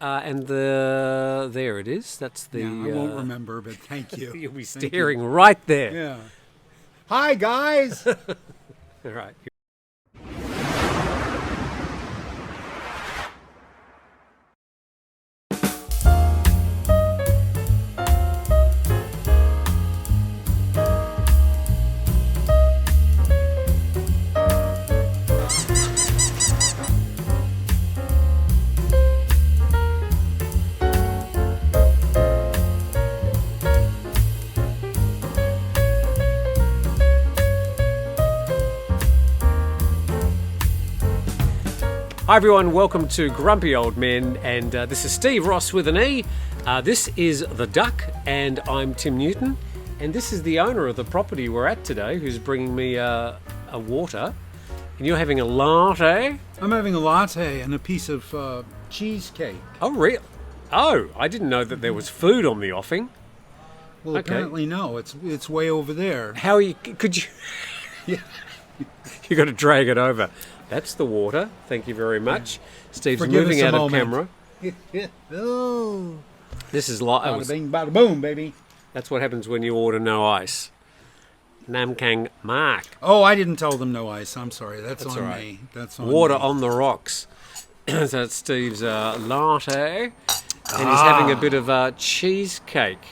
And there it is. That's the. Yeah, I won't remember, but thank you. You'll be staring right there. Yeah. Hi, guys. All right. Hi everyone, welcome to Grumpy Old Men, and this is Steve Ross with an E. This is The Duck, and I'm Tim Newton, and this is the owner of the property we're at today, who's bringing me a water, and you're having a latte? I'm having a latte and a piece of cheesecake. Oh, real? Oh, I didn't know that there was food on the offing. Well, Okay. apparently no. It's way over there. How are you, could you... Yeah. You got to drag it over. That's the water. Thank you very much. Steve's Forgive moving us a out of moment. camera. Oh. This is like Bada bing, bada boom, baby. that's what happens when you order no ice. Namkang Mark. Oh, I didn't tell them no ice. I'm sorry. That's on all right. me. That's on Water me. on the rocks. So that's Steve's latte, and he's having a bit of cheesecake.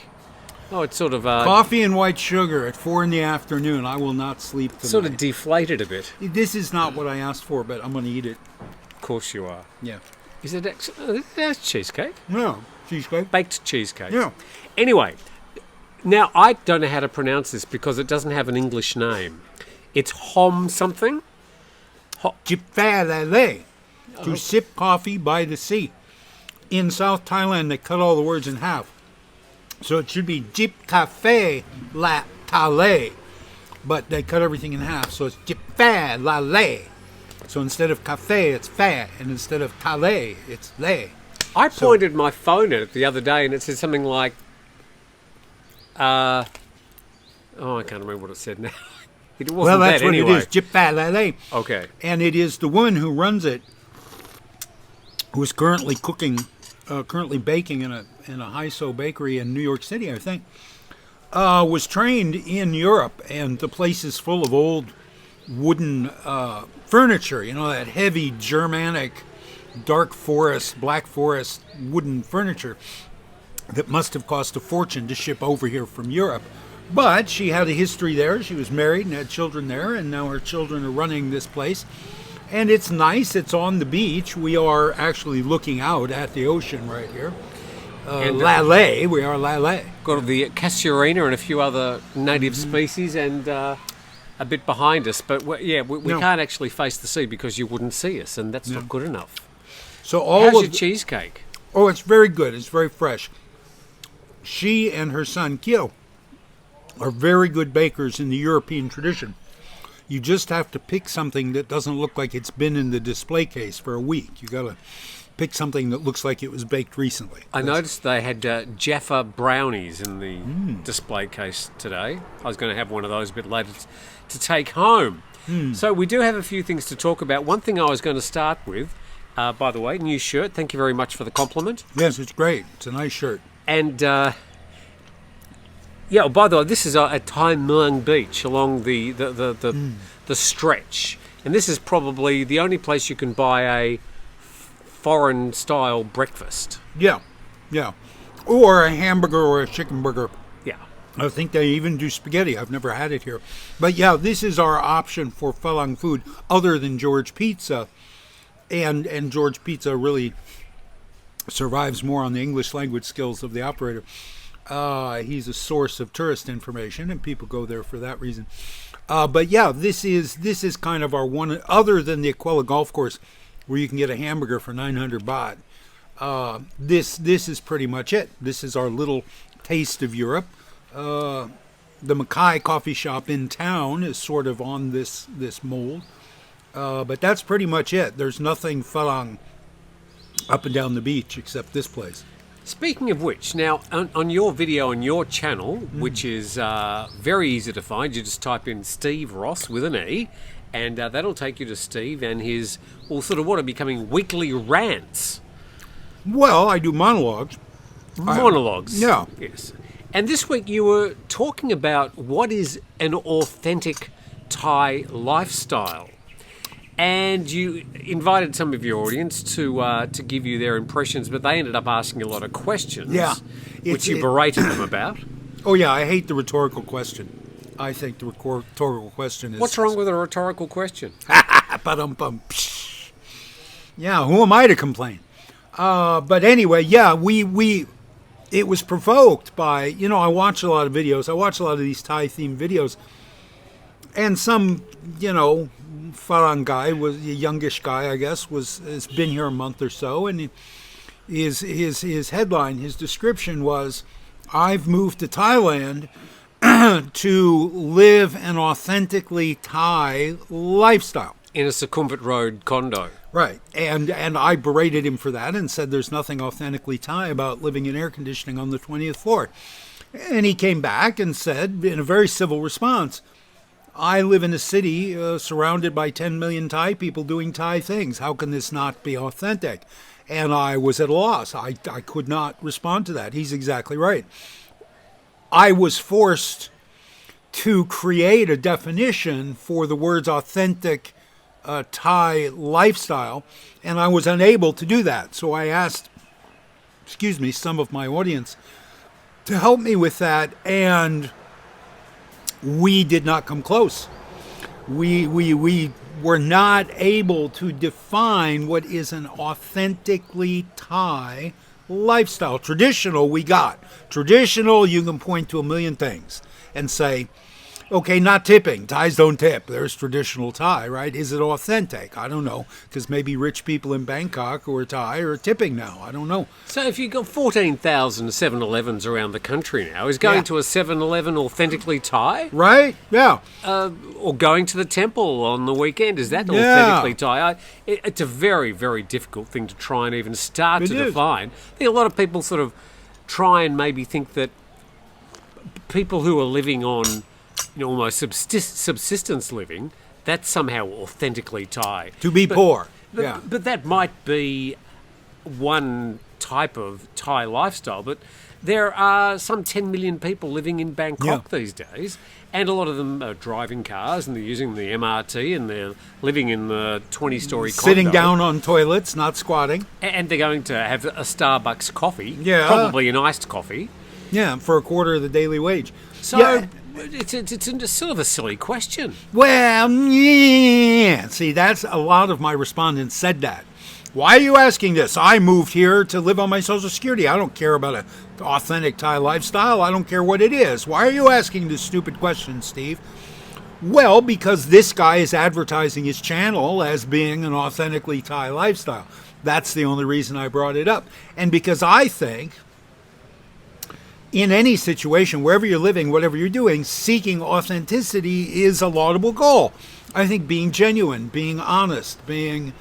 Oh, it's sort of Coffee and white sugar at 4 p.m. I will not sleep tonight. sort of deflated a bit. This is not what I asked for, but I'm going to eat it. Of course you are. Yeah. Is it? That's cheesecake. No, cheesecake. Baked cheesecake. Yeah. Anyway, now I don't know how to pronounce this because it doesn't have an English name. It's Hom something. Jipfalale, to sip coffee by the sea. In South Thailand, they cut all the words in half. So it should be Jip Cafe La Tale, but they cut everything in half, so it's Jipfalale. So instead of cafe, it's fa, and instead of tale, it's le. I pointed my phone at it the other day and it said something like, I can't remember what it said now. It wasn't Well, that's that what anyway. it is, Jipfalale. Okay. And it is the woman who runs it, who is currently currently baking in a Hyso bakery in New York City, I think, was trained in Europe, and the place is full of old wooden furniture, you know, that heavy Germanic dark forest, black forest wooden furniture that must have cost a fortune to ship over here from Europe. But she had a history there. She was married and had children there, and now her children are running this place. And it's nice. It's on the beach. We are actually looking out at the ocean right here. And, Lale, we are Lale. Got the casuarina and a few other native species and a bit behind us. But we No. can't actually face the sea because you wouldn't see us, and that's not good enough. So all How's of your cheesecake? Oh, it's very good. It's very fresh. She and her son Kyo are very good bakers in the European tradition. You just have to pick something that doesn't look like it's been in the display case for a week. You got to pick something that looks like it was baked recently. I noticed they had Jaffa brownies in the display case today. I was going to have one of those a bit later to take home. So we do have a few things to talk about. One thing I was going to start with, by the way, new shirt. Thank you very much for the compliment. Yes, it's great. It's a nice shirt. And yeah, by the way, this is at Thai Muang Beach along the stretch, and this is probably the only place you can buy a foreign style breakfast. Yeah, yeah. Or a hamburger or a chicken burger. Yeah. I think they even do spaghetti. I've never had it here. But yeah, this is our option for Falang food other than George Pizza. And George Pizza really survives more on the English language skills of the operator. He's a source of tourist information, and people go there for that reason. But yeah, this is kind of our one, other than the Aquila Golf Course, where you can get a hamburger for 900 baht. This is pretty much it. This is our little taste of Europe. The Mackay coffee shop in town is sort of on this mold. But that's pretty much it. There's nothing Falang up and down the beach except this place. Speaking of which, now on your video on your channel, which is very easy to find, you just type in Steve Ross with an E, and that'll take you to Steve and his, well, sort of what are becoming weekly rants. Well, I do monologues. Monologues. Yeah. Yes. And this week you were talking about what is an authentic Thai lifestyle. And you invited some of your audience to give you their impressions, but they ended up asking a lot of questions, Yeah. which you berated them about. Oh, yeah, I hate the rhetorical question. I think the rhetorical question is... What's wrong with a rhetorical question? Ba-dum-bum. Psh. Yeah, who am I to complain? But anyway, yeah, it was provoked by, I watch a lot of videos. I watch a lot of these Thai-themed videos. And some, Farang guy, was a youngish guy, I guess, has been here a month or so. And his headline, his description was, I've moved to Thailand to live an authentically Thai lifestyle. In a Sukhumvit Road condo. Right. And I berated him for that and said there's nothing authentically Thai about living in air conditioning on the 20th floor. And he came back and said, in a very civil response, I live in a city surrounded by 10 million Thai people doing Thai things. How can this not be authentic? And I was at a loss. I could not respond to that. He's exactly right. I was forced to create a definition for the words authentic Thai lifestyle, and I was unable to do that. So I asked, some of my audience to help me with that, and we did not come close. We were not able to define what is an authentically Thai lifestyle. Traditional, we got. Traditional, you can point to a million things and say, okay, not tipping. Thais don't tip. There's traditional Thai, right? Is it authentic? I don't know, because maybe rich people in Bangkok who are Thai are tipping now. I don't know. So if you've got 14,000 7-Elevens around the country now, is going to a 7-Eleven authentically Thai? Right? Yeah. Or going to the temple on the weekend, is that authentically Thai? It's a very, very difficult thing to try and even start to define. I think a lot of people sort of try and maybe think that people who are living on almost subsistence living, that's somehow authentically Thai. To be poor. But that might be one type of Thai lifestyle. But there are some 10 million people living in Bangkok these days, and a lot of them are driving cars and they're using the MRT and they're living in the 20-story condo. Sitting down on toilets, not squatting. And they're going to have a Starbucks coffee, probably an iced coffee. Yeah, for a quarter of the daily wage. So it's sort of a silly question. Well, yeah. See, that's a lot of my respondents said that. Why are you asking this? I moved here to live on my Social Security. I don't care about an authentic Thai lifestyle. I don't care what it is. Why are you asking this stupid question, Steve? Well, because this guy is advertising his channel as being an authentically Thai lifestyle. That's the only reason I brought it up. And because I think in any situation, wherever you're living, whatever you're doing, seeking authenticity is a laudable goal. I think being genuine, being honest, being,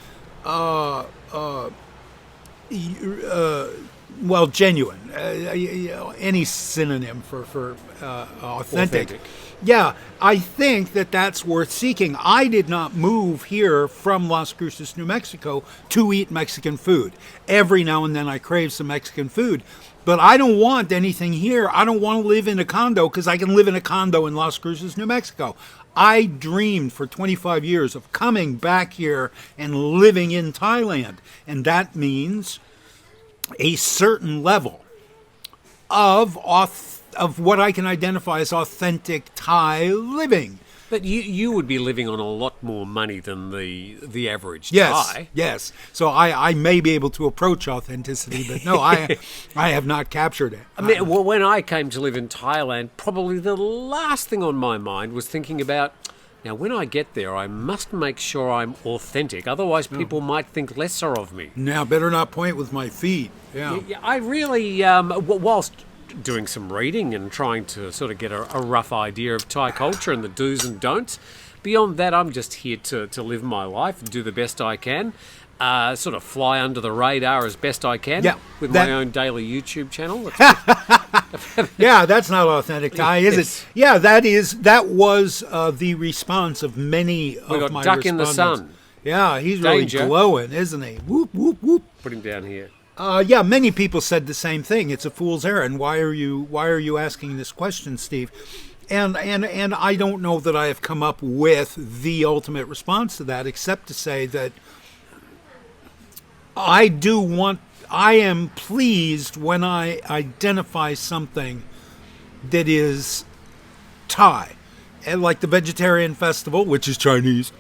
genuine. Any synonym for authentic. Yeah, I think that's worth seeking. I did not move here from Las Cruces, New Mexico to eat Mexican food. Every now and then I crave some Mexican food. But I don't want anything here. I don't want to live in a condo because I can live in a condo in Las Cruces, New Mexico. I dreamed for 25 years of coming back here and living in Thailand. And that means a certain level of what I can identify as authentic Thai living. But you would be living on a lot more money than the average Thai. Yes. So I may be able to approach authenticity, but no, I have not captured it. I mean, when I came to live in Thailand, probably the last thing on my mind was thinking about, now when I get there, I must make sure I'm authentic. Otherwise, people might think lesser of me. Now, better not point with my feet. Yeah. I really, whilst doing some reading and trying to sort of get a rough idea of Thai culture and the do's and don'ts. Beyond that, I'm just here to live my life and do the best I can, sort of fly under the radar as best I can with my own daily YouTube channel. Yeah, that's not authentic Thai, is it? Yeah, that was the response of many of my respondents. Duck in the sun. Yeah, he's really glowing, isn't he? Whoop, whoop, whoop. Put him down here. Yeah, many people said the same thing. It's a fool's errand. Why are you asking this question, Steve? And I don't know that I have come up with the ultimate response to that, except to say that I am pleased when I identify something that is Thai, and like the Vegetarian Festival, which is Chinese,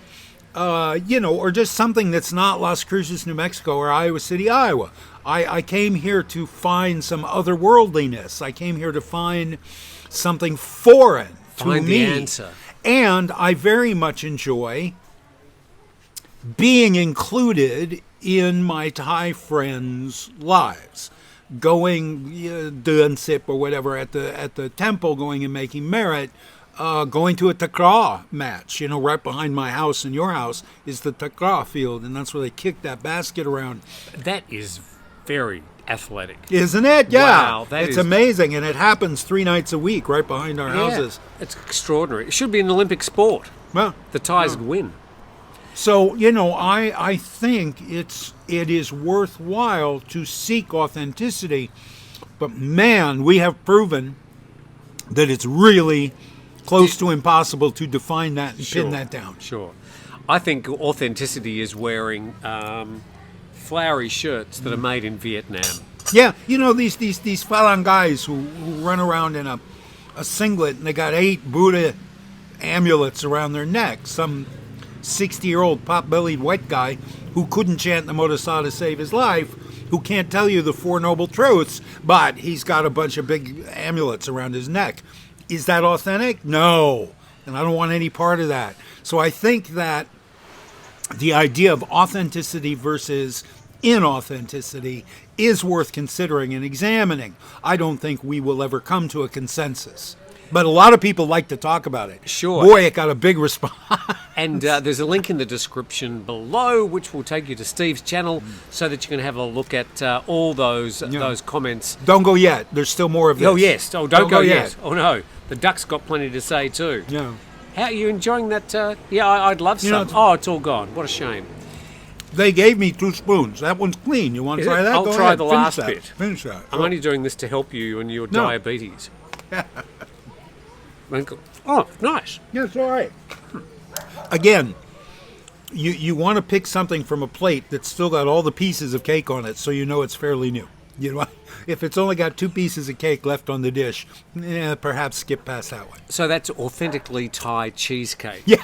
or just something that's not Las Cruces, New Mexico, or Iowa City, Iowa. I came here to find some otherworldliness. I came here to find something foreign to Find me. the answer. And I very much enjoy being included in my Thai friends' lives. Going dun sip or whatever at the temple, going and making merit, going to a takra match. Right behind my house and your house is the takra field, and that's where they kick that basket around. That is very athletic. Isn't it? Yeah. Wow, it's amazing, and it happens 3 nights a week right behind our houses. It's extraordinary. It should be an Olympic sport. Well, The Thais would win. So, I think it is worthwhile to seek authenticity, but man, we have proven that it's really close to impossible to define that and pin that down. Sure. I think authenticity is wearing flowery shirts that are made in Vietnam. Yeah, these Falang guys who run around in a singlet and they got 8 Buddha amulets around their neck. Some 60-year-old pot-bellied white guy who couldn't chant the Modasa to save his life, who can't tell you the 4 noble truths, but he's got a bunch of big amulets around his neck. Is that authentic? No. And I don't want any part of that. So I think that the idea of authenticity versus inauthenticity is worth considering and examining. I don't think we will ever come to a consensus. But a lot of people like to talk about it. Sure. Boy, it got a big response. And there's a link in the description below, which will take you to Steve's channel, so that you can have a look at all those comments. Don't go yet. There's still more of this. Oh, yes. Oh, don't go yet. Oh, no. The duck's got plenty to say, too. Yeah. How are you enjoying that? I'd love some. It's all gone. What a shame. They gave me 2 spoons. That one's clean. You want to try that? I'll Go try ahead. the Finish last that. bit. Finish that. I'm only doing this to help you and your diabetes. Oh, nice. Yeah, it's all right. Again, you want to pick something from a plate that's still got all the pieces of cake on it, so you know it's fairly new. If it's only got 2 pieces of cake left on the dish, perhaps skip past that one. So that's authentically Thai cheesecake. Yeah,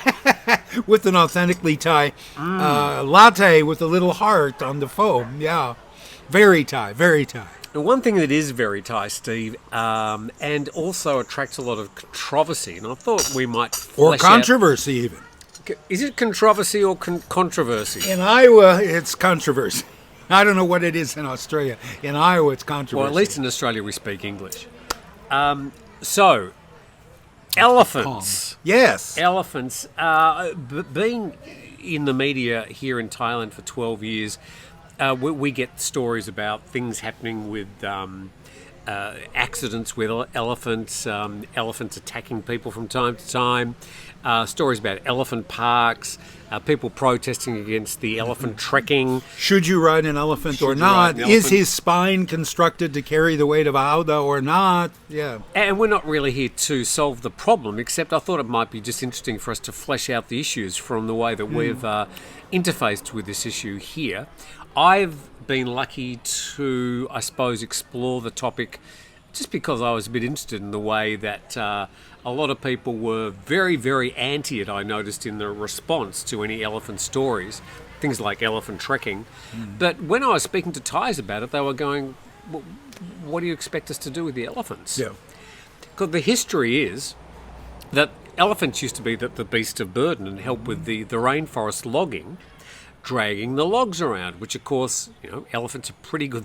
with an authentically Thai latte with a little heart on the foam. Yeah, very Thai, very Thai. And one thing that is very Thai, Steve, and also attracts a lot of controversy, and I thought we might flesh controversy even. Is it controversy or controversy? In Iowa, it's controversy. I don't know what it is in Australia. In Iowa, it's controversy. Well, at least in Australia, we speak English. So, elephants. Yes. Elephants. Being in the media here in Thailand for 12 years, we get stories about things happening with accidents with elephants, elephants attacking people from time to time, stories about elephant parks, people protesting against the elephant trekking. Should you ride an elephant or not? Is his spine constructed to carry the weight of a howdah or not? Yeah. And we're not really here to solve the problem, except I thought it might be just interesting for us to flesh out the issues from the way that we've interfaced with this issue here. I've been lucky to, I suppose, explore the topic just because I was a bit interested in the way that a lot of people were very, very anti it, I noticed, in the response to any elephant stories, things like elephant trekking. But when I was speaking to Thais about it, they were going, what do you expect us to do with the elephants? Yeah. Because the history is that elephants used to be the beast of burden and help with the rainforest logging, dragging the logs around, which of course, elephants are pretty good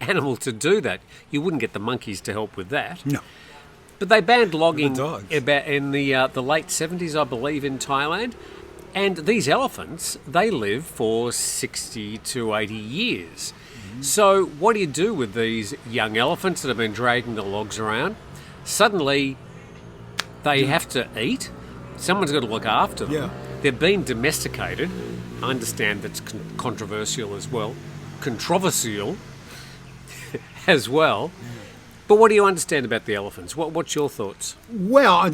animal to do that. You wouldn't get the monkeys to help with that. No. But they banned logging dogs. about in the late 70s, I believe, in Thailand. And these elephants, they live for 60 to 80 years. So what do you do with these young elephants that have been dragging the logs around? Suddenly, they have to eat. Someone's got to look after them. Yeah. They're being domesticated. I understand that's controversial as well. Controversial. as well. But what do you understand about the elephants? What's your thoughts? Well,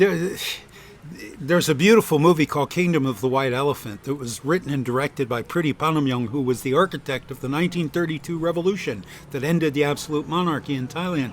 there's a beautiful movie called Kingdom of the White Elephant that was written and directed by Priti Panamyong, who was the architect of the 1932 revolution that ended the absolute monarchy in Thailand.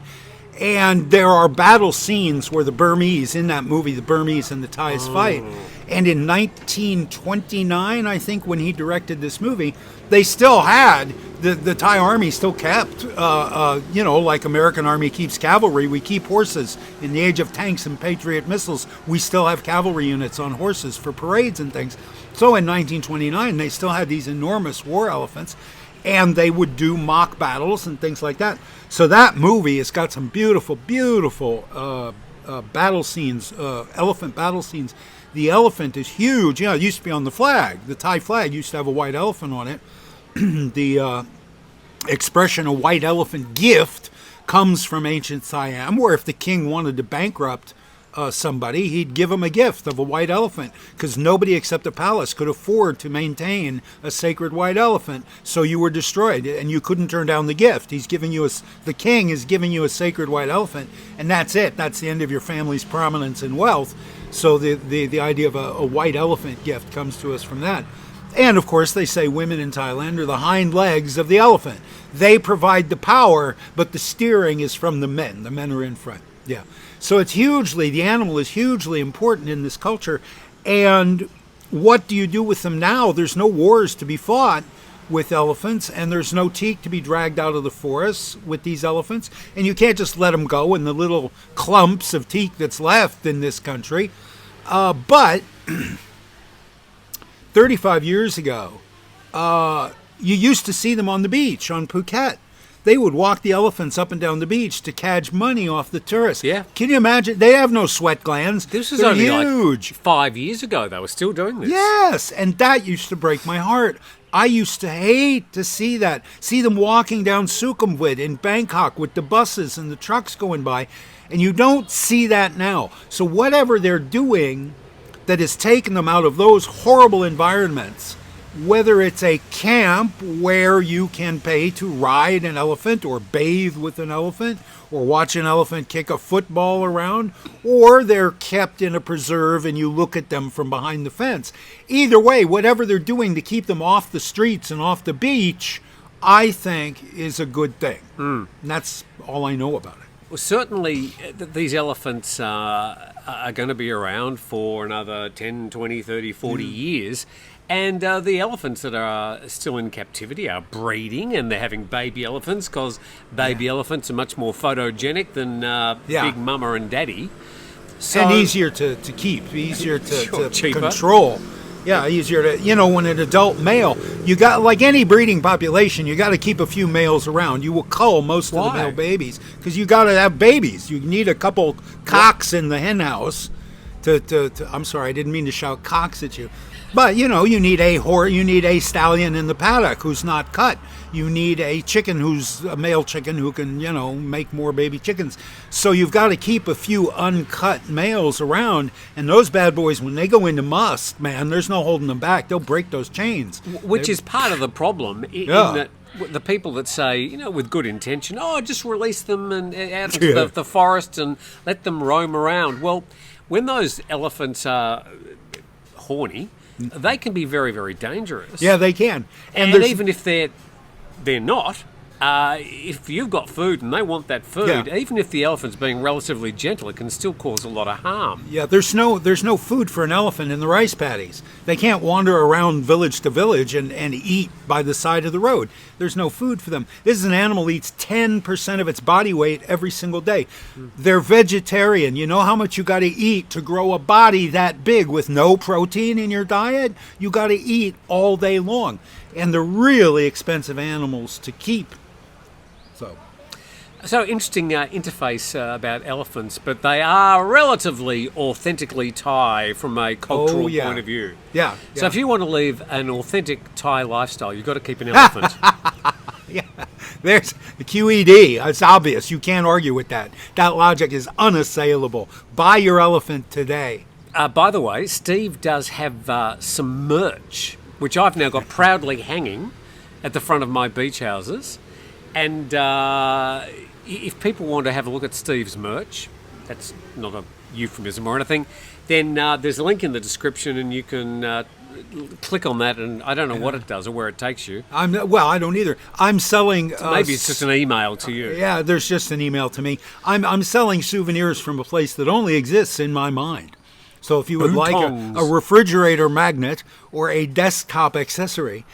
And there are battle scenes where the Burmese, in that movie, the Burmese and the Thais fight. And in 1929, I think, when he directed this movie, they still had, the Thai army still kept, like American army keeps cavalry, we keep horses. In the age of tanks and Patriot missiles, we still have cavalry units on horses for parades and things. So in 1929, they still had these enormous war elephants, and they would do mock battles and things like that. So that movie has got some beautiful, beautiful battle scenes, elephant battle scenes. The elephant is huge. It used to be on the flag. The Thai flag used to have a white elephant on it. The expression, a white elephant gift, comes from ancient Siam, where if the king wanted to bankrupt somebody, he'd give him a gift of a white elephant, because nobody except the palace could afford to maintain a sacred white elephant, so you were destroyed and you couldn't turn down the gift. The king is giving you a sacred white elephant, and that's it. That's the end of your family's prominence and wealth. So the idea of a white elephant gift comes to us from that. And of course, they say women in Thailand are the hind legs of the elephant. They provide the power, but the steering is from the men. The men are in front. Yeah. So the animal is hugely important in this culture. And what do you do with them now? There's no wars to be fought with elephants, and there's no teak to be dragged out of the forests with these elephants. And you can't just let them go in the little clumps of teak that's left in this country. But 35 years ago, you used to see them on the beach on Phuket. They would walk the elephants up and down the beach to catch money off the tourists. Yeah. Can you imagine? They have no sweat glands. This was They're only huge. like 5 years ago. They were still doing this. Yes, and that used to break my heart. I used to hate to see that. See them walking down Sukhumvit in Bangkok with the buses and the trucks going by, and you don't see that now. So whatever they're doing that has taken them out of those horrible environments, whether it's a camp where you can pay to ride an elephant or bathe with an elephant or watch an elephant kick a football around, or they're kept in a preserve and you look at them from behind the fence. Either way, whatever they're doing to keep them off the streets and off the beach, I think is a good thing. And that's all I know about it. Well, certainly these elephants are going to be around for another 10, 20, 30, 40 years. And the elephants that are still in captivity are breeding, and they're having baby elephants because baby elephants are much more photogenic than Big Mama and Daddy. So, and easier to keep, easier to cheaper. Control. Yeah, easier to, when an adult male, you got, like any breeding population, you got to keep a few males around. You will cull most of the male babies because you got to have babies. You need a couple cocks in the hen house to I'm sorry, I didn't mean to shout cocks at you. But, you need you need a stallion in the paddock who's not cut. You need a chicken who's a male chicken who can, make more baby chickens. So you've got to keep a few uncut males around. And those bad boys, when they go into must, man, there's no holding them back. They'll break those chains. Which is part of the problem in that the people that say, with good intention, just release them and out into the forest and let them roam around. Well, when those elephants are horny, they can be very, very dangerous. Yeah, they can. And even if they're not, if you've got food and they want that food, even if the elephant's being relatively gentle, it can still cause a lot of harm. Yeah, there's no food for an elephant in the rice paddies. They can't wander around village to village and eat by the side of the road. There's no food for them. This is an animal that eats 10% of its body weight every single day. They're vegetarian. You know how much you got to eat to grow a body that big with no protein in your diet? You got to eat all day long. And they're really expensive animals to keep. So interesting interface about elephants, but they are relatively authentically Thai from a cultural point of view. Yeah. So if you want to live an authentic Thai lifestyle, you've got to keep an elephant. There's the QED. It's obvious. You can't argue with that. That logic is unassailable. Buy your elephant today. By the way, Steve does have some merch, which I've now got proudly hanging at the front of my beach houses. And if people want to have a look at Steve's merch, that's not a euphemism or anything, then there's a link in the description and you can click on that, and I don't know what it does or where it takes you. I don't either. I'm selling... Maybe it's just an email to you. Yeah, there's just an email to me. I'm selling souvenirs from a place that only exists in my mind. So if you would like a refrigerator magnet or a desktop accessory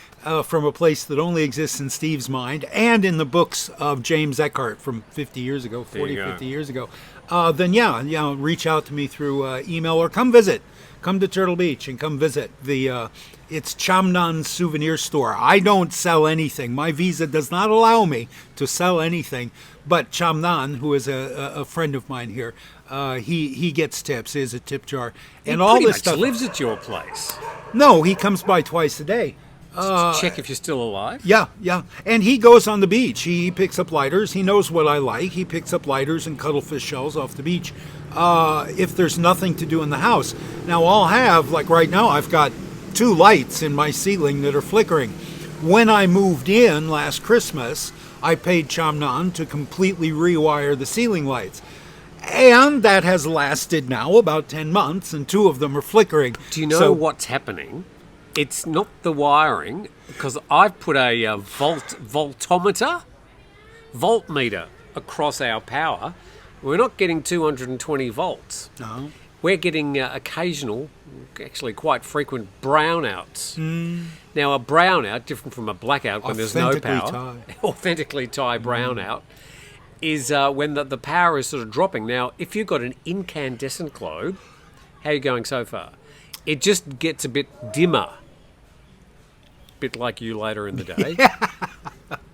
from a place that only exists in Steve's mind and in the books of James Eckhart from 50 years ago, 50 years ago, then reach out to me through email or come visit. Come to Turtle Beach and come visit it's Chamnan Souvenir Store. I don't sell anything. My visa does not allow me to sell anything. But Chamnan, who is a friend of mine here, he gets tips. He has a tip jar, and all this stuff. He lives at your place. No, he comes by twice a day. To check if you're still alive? Yeah. And he goes on the beach. He picks up lighters. He knows what I like. He picks up lighters and cuttlefish shells off the beach if there's nothing to do in the house. Now, I'll have, like right now, I've got 2 lights in my ceiling that are flickering. When I moved in last Christmas, I paid Chamnan to completely rewire the ceiling lights. And that has lasted now about 10 months, and 2 of them are flickering. Do you know what's happening? It's not the wiring, because I've put a voltmeter across our power. We're not getting 220 volts. No. We're getting occasional, actually quite frequent brownouts. Now, a brownout, different from a blackout when there's no power, authentically Thai brownout, is when the power is sort of dropping. Now, if you've got an incandescent globe, how are you going so far? It just gets a bit dimmer. Bit like you later in the day.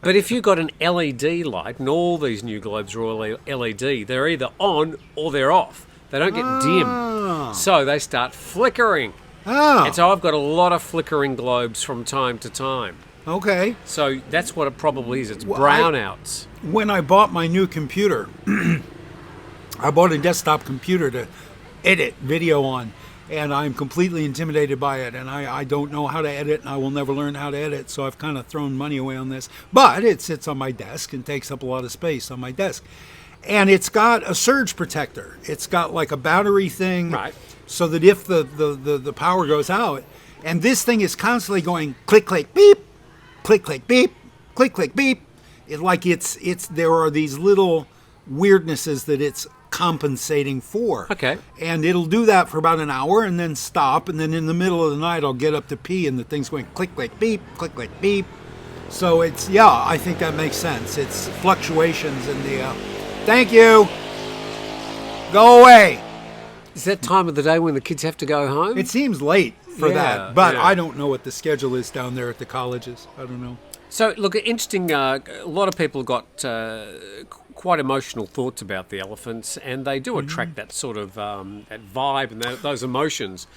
But if you've got an LED light, and all these new globes are all LED, they're either on or they're off. They don't get dim. So they start flickering. And so I've got a lot of flickering globes from time to time. Okay. So that's what it probably is. It's brownouts. When I bought my new computer, I bought a desktop computer to edit video on. And I'm completely intimidated by it, and I don't know how to edit, and I will never learn how to edit, so I've kind of thrown money away on this. But it sits on my desk and takes up a lot of space on my desk. And it's got a surge protector. It's got like a battery thing, right, so that if the power goes out, and this thing is constantly going click, click, beep, click, click, beep, click, click, beep. There are these little weirdnesses that it's compensating for. Okay. And it'll do that for about an hour and then stop, and then in the middle of the night I'll get up to pee and the thing's going click, click, beep, click, click, beep. So I think that makes sense. It's fluctuations in the thank you. Go away. Is that time of the day when the kids have to go home? It seems late for that, but I don't know what the schedule is down there at the colleges. I don't know. So, look, interesting. A lot of people got quite emotional thoughts about the elephants, and they do attract that sort of that vibe and those emotions.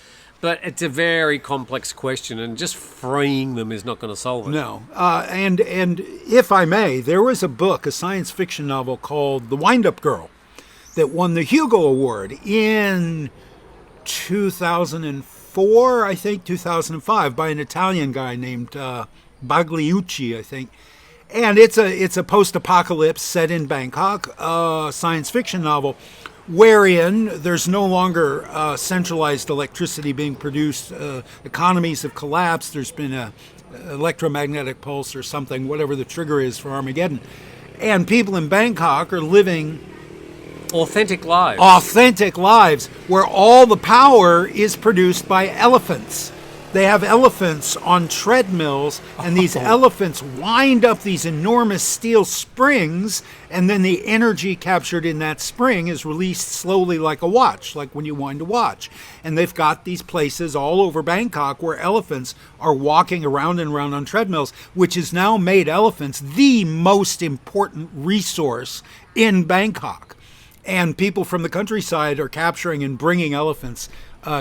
But it's a very complex question, and just freeing them is not going to solve it. No. And if I may, there was a book, a science fiction novel called The Wind-Up Girl, that won the Hugo Award in 2004, I think, 2005, by an Italian guy named Bagliucci, I think. And it's a post-apocalypse set in Bangkok, science fiction novel, wherein there's no longer centralized electricity being produced. Economies have collapsed. There's been a electromagnetic pulse or something, whatever the trigger is for Armageddon. And people in Bangkok are living authentic lives. Authentic lives where all the power is produced by elephants. They have elephants on treadmills, and these elephants wind up these enormous steel springs, and then the energy captured in that spring is released slowly like a watch, like when you wind a watch. And they've got these places all over Bangkok where elephants are walking around and around on treadmills, which has now made elephants the most important resource in Bangkok. And people from the countryside are capturing and bringing elephants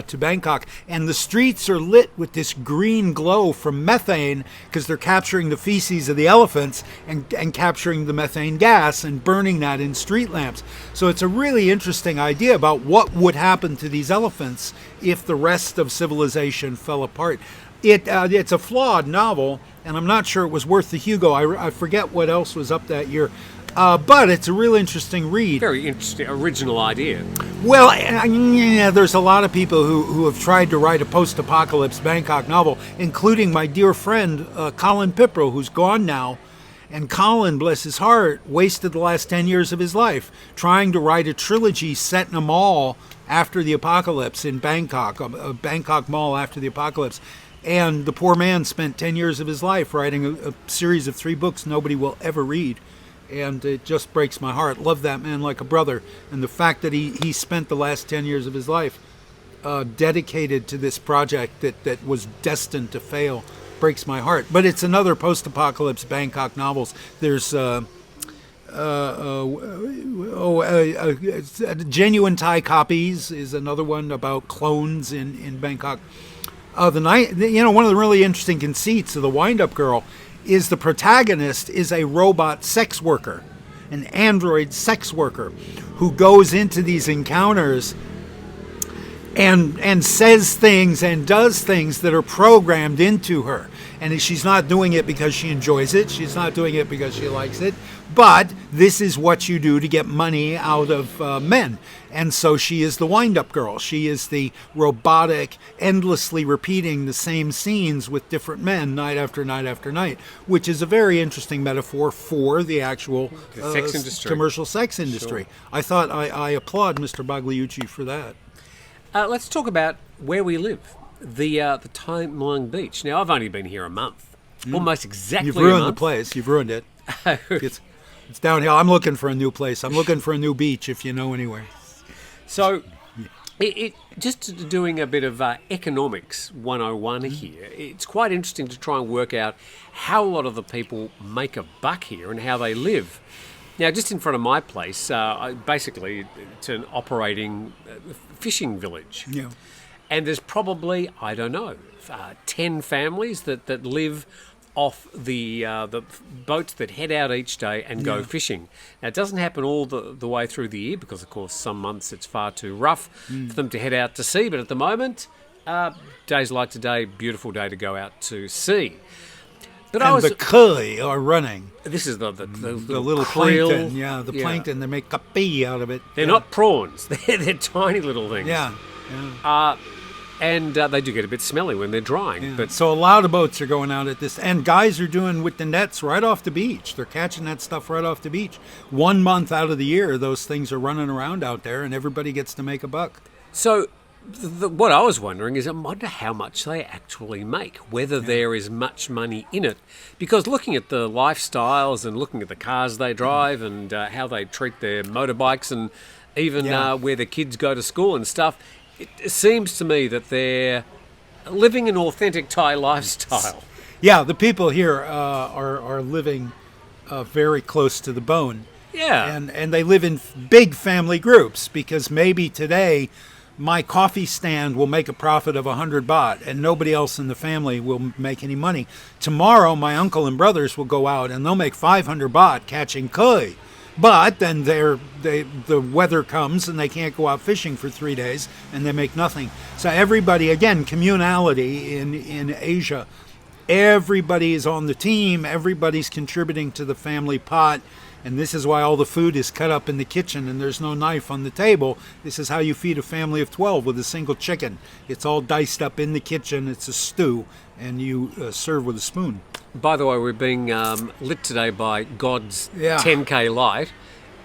to Bangkok, and the streets are lit with this green glow from methane because they're capturing the feces of the elephants and capturing the methane gas and burning that in street lamps. So it's a really interesting idea about what would happen to these elephants if the rest of civilization fell apart. It's a flawed novel, and I'm not sure it was worth the Hugo. I forget what else was up that year. But it's a real interesting read. Very interesting, original idea. Well, yeah, there's a lot of people who have tried to write a post-apocalypse Bangkok novel, including my dear friend Colin Pipro, who's gone now. And Colin, bless his heart, wasted the last 10 years of his life trying to write a trilogy set in a mall after the apocalypse in Bangkok, a Bangkok mall after the apocalypse. And the poor man spent 10 years of his life writing a series of 3 books nobody will ever read. And it just breaks my heart. Love that man like a brother. And the fact that he spent the last 10 years of his life dedicated to this project that was destined to fail breaks my heart. But it's another post-apocalypse Bangkok novels. There's Genuine Thai Copies is another one about clones in Bangkok. One of the really interesting conceits of The Wind-Up Girl is the protagonist is a robot sex worker, an android sex worker, who goes into these encounters and says things and does things that are programmed into her. And she's not doing it because she enjoys it. She's not doing it because she likes it. But this is what you do to get money out of men. And so she is the wind-up girl. She is the robotic, endlessly repeating the same scenes with different men night after night after night, which is a very interesting metaphor for the actual sex industry. Commercial sex industry. Sure. I thought I applaud Mr. Bagliucci for that. Let's talk about where we live, the Thai Muang beach. Now, I've only been here a month, almost exactly You've ruined a month. the place. You've ruined it. It's downhill. I'm looking for a new place. I'm looking for a new beach, if you know anywhere. So, just doing a bit of economics 101 here, it's quite interesting to try and work out how a lot of the people make a buck here and how they live. Now, just in front of my place, basically, it's an operating fishing village. Yeah. And there's probably, I don't know, 10 families that live off the boats that head out each day and go fishing. Now, it doesn't happen all the way through the year because, of course, some months it's far too rough for them to head out to sea. But at the moment, days like today, beautiful day to go out to sea. But the koi are running. This is the little krill. plankton. The plankton. They make kapi out of it. They're not prawns. They're tiny little things. Yeah. And they do get a bit smelly when they're drying. Yeah. But so a lot of boats are going out at this. And guys are doing with the nets right off the beach. They're catching that stuff right off the beach. 1 month out of the year, those things are running around out there, and everybody gets to make a buck. So what I was wondering is I wonder how much they actually make, whether there is much money in it. Because looking at the lifestyles and looking at the cars they drive and how they treat their motorbikes and even where the kids go to school and stuff, it seems to me that they're living an authentic Thai lifestyle. Yeah, the people here are living very close to the bone. Yeah. And they live in big family groups because maybe today my coffee stand will make a profit of 100 baht and nobody else in the family will make any money. Tomorrow my uncle and brothers will go out and they'll make 500 baht catching koi. But then the weather comes and they can't go out fishing for 3 days and they make nothing. So everybody, again, communality in Asia, everybody is on the team, everybody's contributing to the family pot. And this is why all the food is cut up in the kitchen and there's no knife on the table. This is how you feed a family of 12 with a single chicken. It's all diced up in the kitchen. It's a stew, and you serve with a spoon. By the way, we're being lit today by God's 10K light.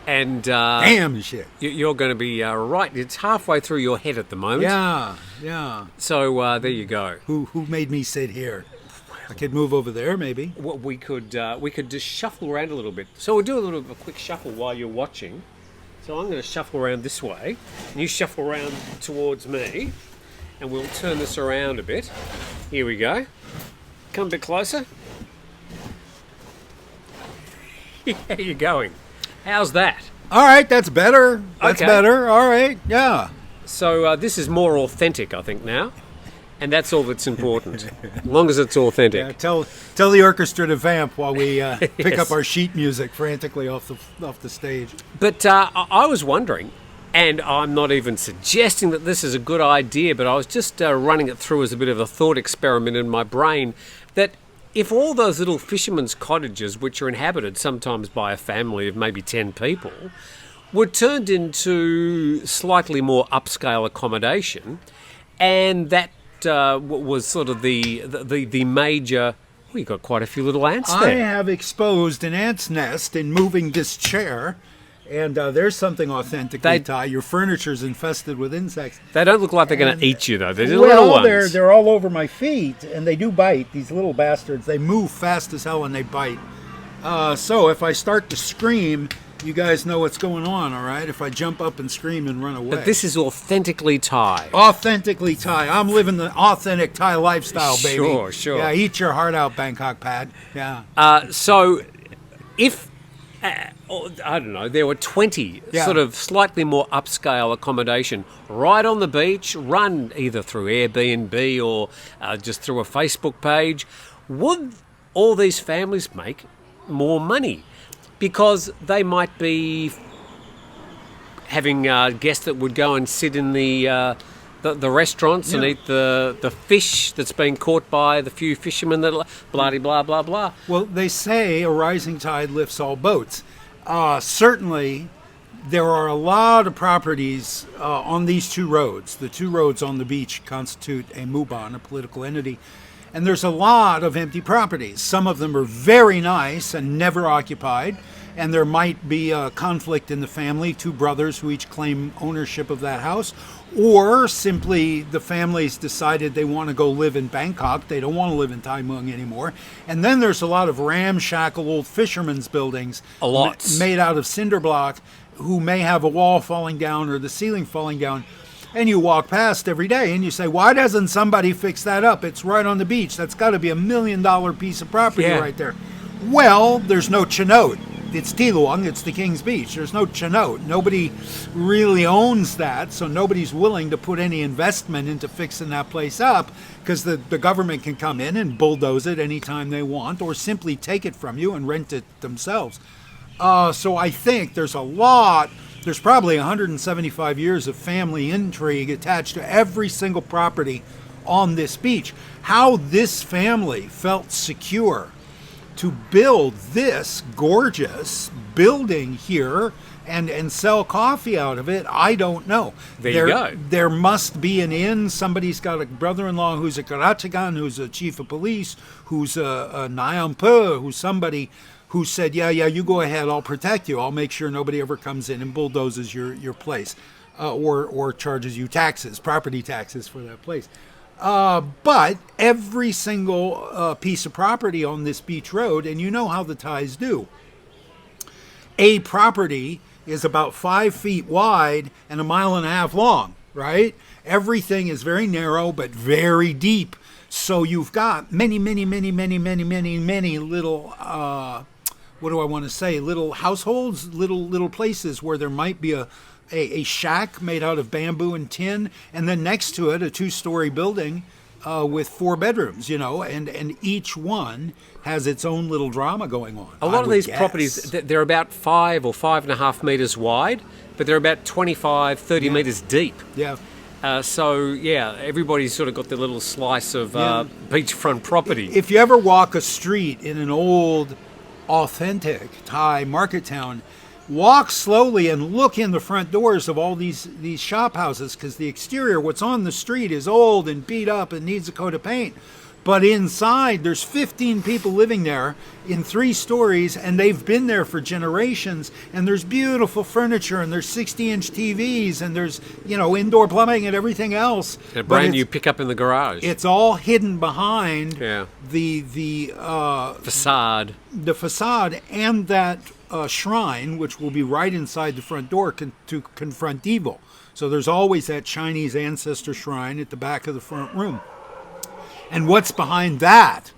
And damn shit. You're going to be right. It's halfway through your head at the moment. Yeah. So there you go. Who made me sit here? I could move over there, maybe. Well, we could just shuffle around a little bit. So we'll do a little bit of a quick shuffle while you're watching. So I'm going to shuffle around this way, and you shuffle around towards me, and we'll turn this around a bit. Here we go. Come a bit closer. How you going? How's that? All right, that's better. That's Okay. better. All right, yeah. So this is more authentic, I think, now. And that's all that's important, as long as it's authentic. Yeah, tell the orchestra to vamp while we pick Yes. up our sheet music frantically off the stage. But I was wondering, And I'm not even suggesting that this is a good idea, but I was just running it through as a bit of a thought experiment in my brain that if all those little fishermen's cottages, which are inhabited sometimes by a family of maybe 10 people, were turned into slightly more upscale accommodation, and that was sort of the major... Well, you've got quite a few little ants there. I have exposed an ant's nest in moving this chair. And there's something authentically Thai. Your furniture's infested with insects. They don't look like they're going to eat you, though. They're little ones. They're all over my feet, and they do bite. These little bastards. They move fast as hell and they bite. So if I start to scream, you guys know what's going on, all right? If I jump up and scream and run away. But this is authentically Thai. Authentically Thai. I'm living the authentic Thai lifestyle, baby. Sure. Yeah, eat your heart out, Bangkok Pad. Yeah. So if... I don't know, there were 20 sort of slightly more upscale accommodation right on the beach, run either through Airbnb or just through a Facebook page. Would all these families make more money? Because they might be having guests that would go and sit in the restaurants and eat the fish that's been caught by the few fishermen that blah blah blah. Well, they say a rising tide lifts all boats. Certainly, there are a lot of properties on these two roads. The two roads on the beach constitute a muban, a political entity. And there's a lot of empty properties. Some of them are very nice and never occupied. And there might be a conflict in the family, two brothers who each claim ownership of that house. Or simply the families decided they want to go live in Bangkok. They don't want to live in Thai Muang anymore. And then there's a lot of ramshackle old fishermen's buildings made out of cinder block who may have a wall falling down or the ceiling falling down. And you walk past every day and you say, why doesn't somebody fix that up? It's right on the beach. That's got to be $1 million piece of property right there. Well, there's no chenote. It's Luang, it's the King's Beach. There's no chenote. Nobody really owns that, so nobody's willing to put any investment into fixing that place up because the government can come in and bulldoze it anytime they want or simply take it from you and rent it themselves. So I think there's probably 175 years of family intrigue attached to every single property on this beach. How this family felt secure to build this gorgeous building here and sell coffee out of it, I don't know. There you go. There must be an inn. Somebody's got a brother-in-law who's a Karachagan, who's a chief of police, who's a Nayampa, who's somebody who said, yeah, you go ahead, I'll protect you. I'll make sure nobody ever comes in and bulldozes your place or charges you taxes, property taxes for that place. But every single piece of property on this beach road, and you know how the Thais do, a property is about 5 feet wide and 1.5 miles long, right? Everything is very narrow but very deep. So you've got many little, little households, little places where there might be a shack made out of bamboo and tin, and then next to it a 2-story building with 4 bedrooms, and each one has its own little drama going on. A lot of these properties, they're about 5 or 5.5 meters wide, but they're about 25, 30 meters deep. Yeah. Everybody's sort of got their little slice of beachfront property. If you ever walk a street in an old, authentic Thai market town, walk slowly and look in the front doors of all these shop houses, because the exterior, what's on the street, is old and beat up and needs a coat of paint. But inside, there's 15 people living there in 3 stories, and they've been there for generations. And there's beautiful furniture, and there's 60-inch TVs, and there's indoor plumbing and everything else. And a brand new pickup in the garage. It's all hidden behind the facade. The facade and that shrine, which will be right inside the front door to confront evil. So there's always that Chinese ancestor shrine at the back of the front room. And what's behind that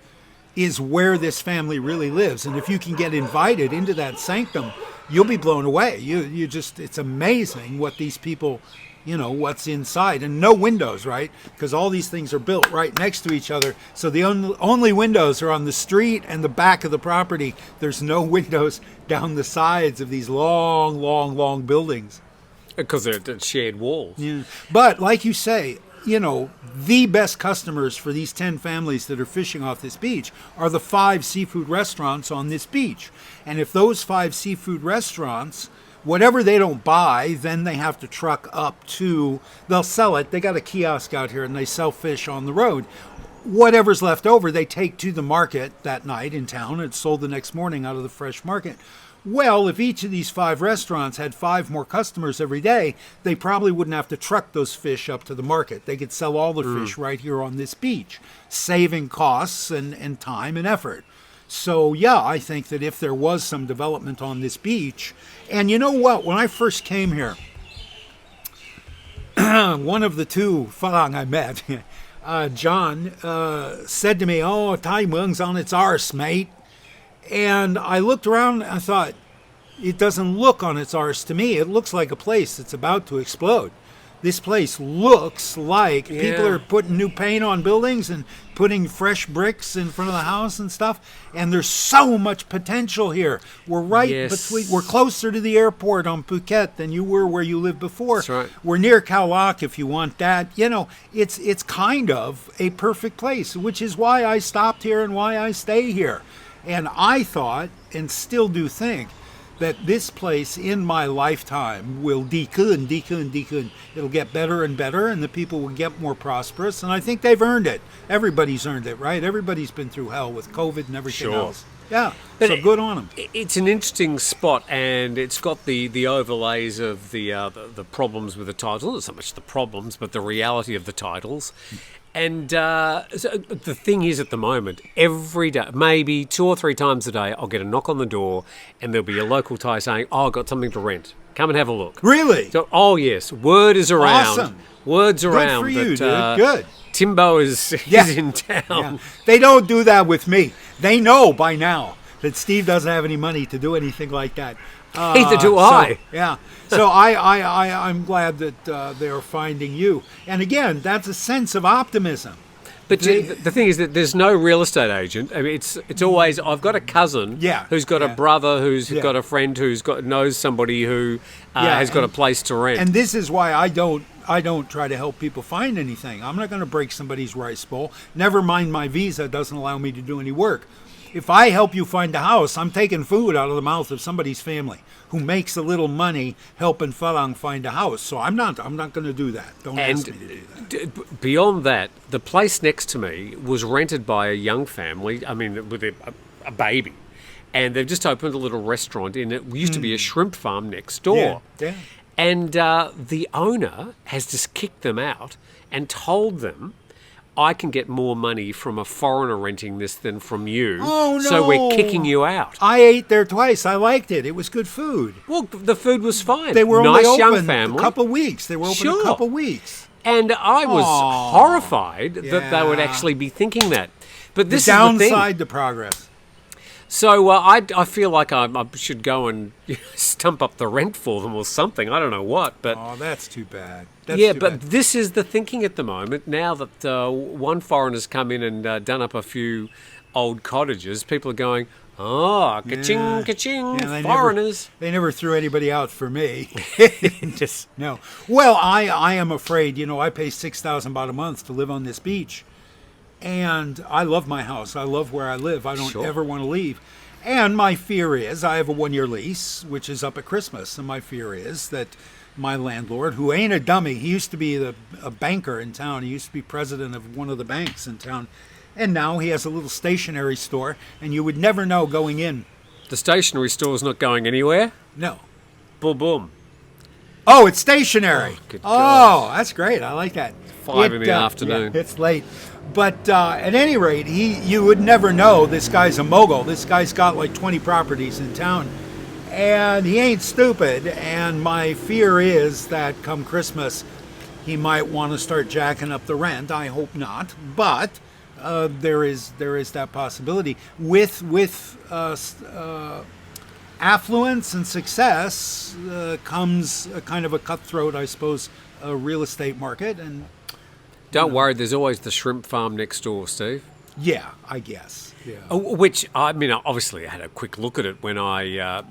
is where this family really lives. And if you can get invited into that sanctum, you'll be blown away. It's amazing what these people, what's inside. And no windows, right? Because all these things are built right next to each other. So the only windows are on the street and the back of the property. There's no windows down the sides of these long buildings. Because they're shared walls. Yeah. But like you say, the best customers for these 10 families that are fishing off this beach are the 5 seafood restaurants on this beach. And if those 5 seafood restaurants, whatever they don't buy, then they have to truck up to, they'll sell it. They got a kiosk out here and they sell fish on the road. Whatever's left over, they take to the market that night in town. It's sold the next morning out of the fresh market. Well, if each of these 5 restaurants had 5 more customers every day, they probably wouldn't have to truck those fish up to the market. They could sell all the fish right here on this beach, saving costs and time and effort. So, yeah, I think that if there was some development on this beach, and you know what? When I first came here, one of the 2 Falang I met, John, said to me, "Oh, Thai Muang's on its arse, mate." And I looked around and I thought, it doesn't look on its arse to me. It looks like a place that's about to explode. This place looks like people are putting new paint on buildings and putting fresh bricks in front of the house and stuff. And there's so much potential here. We're we're closer to the airport on Phuket than you were where you lived before. That's right. We're near Khao Lak if you want that. It's kind of a perfect place, which is why I stopped here and why I stay here. And I thought, and still do think, that this place in my lifetime will decun. It'll get better and better, and the people will get more prosperous. And I think they've earned it. Everybody's earned it, right? Everybody's been through hell with COVID and everything else. Yeah, but so good on them. It's an interesting spot, and it's got the overlays of the problems with the titles. Not so much the problems, but the reality of the titles. And so the thing is, at the moment, every day, maybe 2 or 3 times a day, I'll get a knock on the door and there'll be a local Thai saying, "Oh, I've got something to rent. Come and have a look." Really? So, oh, yes. Word is around. Awesome. Word's around. Good for you, that, dude. Good. Timbo is in town. Yeah. They don't do that with me. They know by now that Steve doesn't have any money to do anything like that. Neither do I. So I'm glad that they're finding you. And again, that's a sense of optimism. But the thing is that there's no real estate agent. I mean, it's always, I've got a cousin who's got a brother who's got a friend who's knows somebody who has got a place to rent. And this is why I don't try to help people find anything. I'm not going to break somebody's rice bowl. Never mind, my visa doesn't allow me to do any work. If I help you find a house, I'm taking food out of the mouth of somebody's family who makes a little money helping Falang find a house. So I'm not going to do that. Don't ask me to do that. Beyond that, the place next to me was rented by a young family, I mean, with a baby. And they've just opened a little restaurant in it. Used to be a shrimp farm next door. Yeah. And the owner has just kicked them out and told them, "I can get more money from a foreigner renting this than from you. Oh, no. So we're kicking you out." I ate there twice. I liked it. It was good food. Well, the food was fine. They were nice only young open family. a couple weeks. They were open a couple weeks. And I was horrified that they would actually be thinking that. But this the is the thing. downside to progress. So I feel like I should go and stump up the rent for them or something. I don't know what, but that's too bad. This is the thinking at the moment. Now that one foreigner's come in and done up a few old cottages, people are going, "Oh, ka-ching, ka-ching, foreigners." They never threw anybody out for me. No. Well, I am afraid. I pay 6,000 baht a month to live on this beach. And I love my house. I love where I live. I don't ever want to leave. And my fear is, I have a 1-year lease, which is up at Christmas. And my fear is that my landlord, who ain't a dummy, he used to be a banker in town. He used to be president of one of the banks in town. And now he has a little stationery store. And you would never know going in. The stationery store's not going anywhere? No. Boom, boom. Oh, it's stationary. Oh, good God. That's great. I like that. 5 in the afternoon. Yeah, it's late. But at any rate, you would never know this guy's a mogul. This guy's got like 20 properties in town. And he ain't stupid. And my fear is that come Christmas, he might want to start jacking up the rent. I hope not. But there is that possibility. With affluence and success comes a kind of a cutthroat, I suppose, real estate market. And don't worry, there's always the shrimp farm next door, Steve. Yeah, I guess. Yeah. Which, I mean, obviously I had a quick look at it when I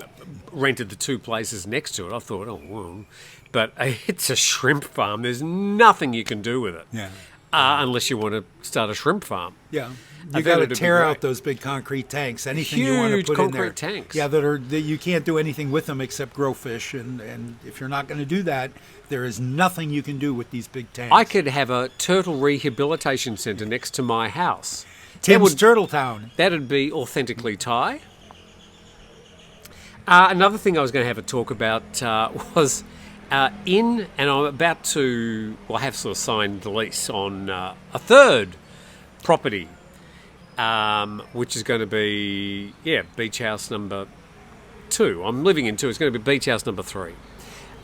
rented the two places next to it. I thought, oh, well, but it's a shrimp farm. There's nothing you can do with it. Yeah. Unless you want to start a shrimp farm. Yeah. You got to tear out those big concrete tanks. Anything you want to put in there. Huge concrete tanks. Yeah, that you can't do anything with them except grow fish. And if you're not going to do that, there is nothing you can do with these big tanks. I could have a turtle rehabilitation centre next to my house. Tim's Turtle Town. That'd be authentically Thai. Another thing I was going to have a talk about was and I'm about to, have sort of signed the lease on a third property, which is going to be, beach house number 2. I'm living in 2. It's going to be beach house number 3.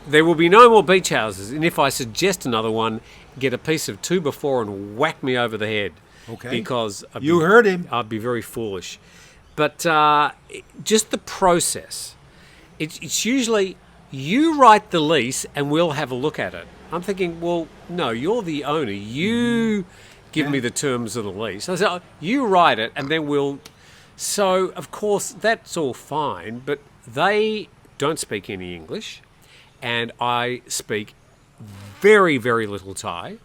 There will be no more beach houses, and if I suggest another one, get a piece of 2x4 and whack me over the head. Okay. Because you heard him. I'd be very foolish. But just the process. It's usually you write the lease and we'll have a look at it. I'm thinking, well, no, you're the owner. You give me the terms of the lease. I said, oh, you write it and then we'll... So, of course, that's all fine, but they don't speak any English and I speak very, very little Thai.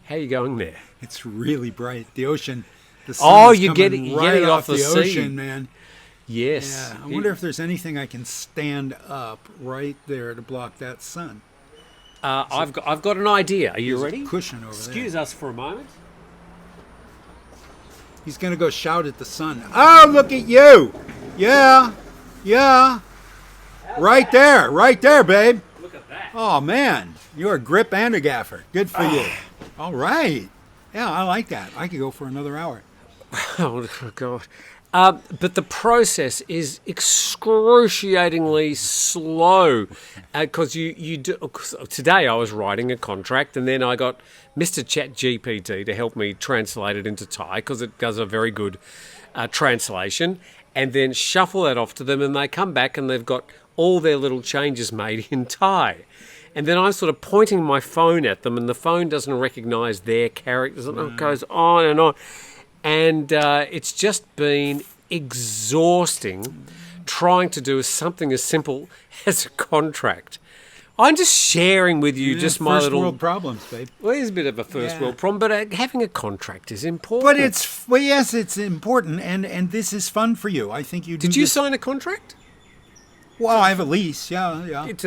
How are you going there? It's really bright. The ocean. The sun is you're coming right off the sea. ocean, man. Yes. Yeah. I wonder if there's anything I can stand up right there to block that sun. I've got an idea. Are you ready? Cushion over Excuse there. us for a moment. He's going to go shout at the sun. Oh, look at you. Yeah. Yeah. Right there, babe. Look at that. Oh, man. You're a grip and a gaffer. Good for you. All right. Yeah, I like that. I could go for another hour. Oh, God. But the process is excruciatingly slow because you do. Today I was writing a contract and then I got Mr. ChatGPT to help me translate it into Thai because it does a very good translation, and then shuffle that off to them and they come back and they've got all their little changes made in Thai. And then I'm sort of pointing my phone at them and the phone doesn't recognise their characters and it goes on and on. And it's just been exhausting trying to do something as simple as a contract. I'm just sharing with you just my little... First world problems, babe. Well, it's a bit of a first world problem, but having a contract is important. But yes, it's important, and this is fun for you. I think you Did you sign a contract? Well, I have a lease, yeah. It's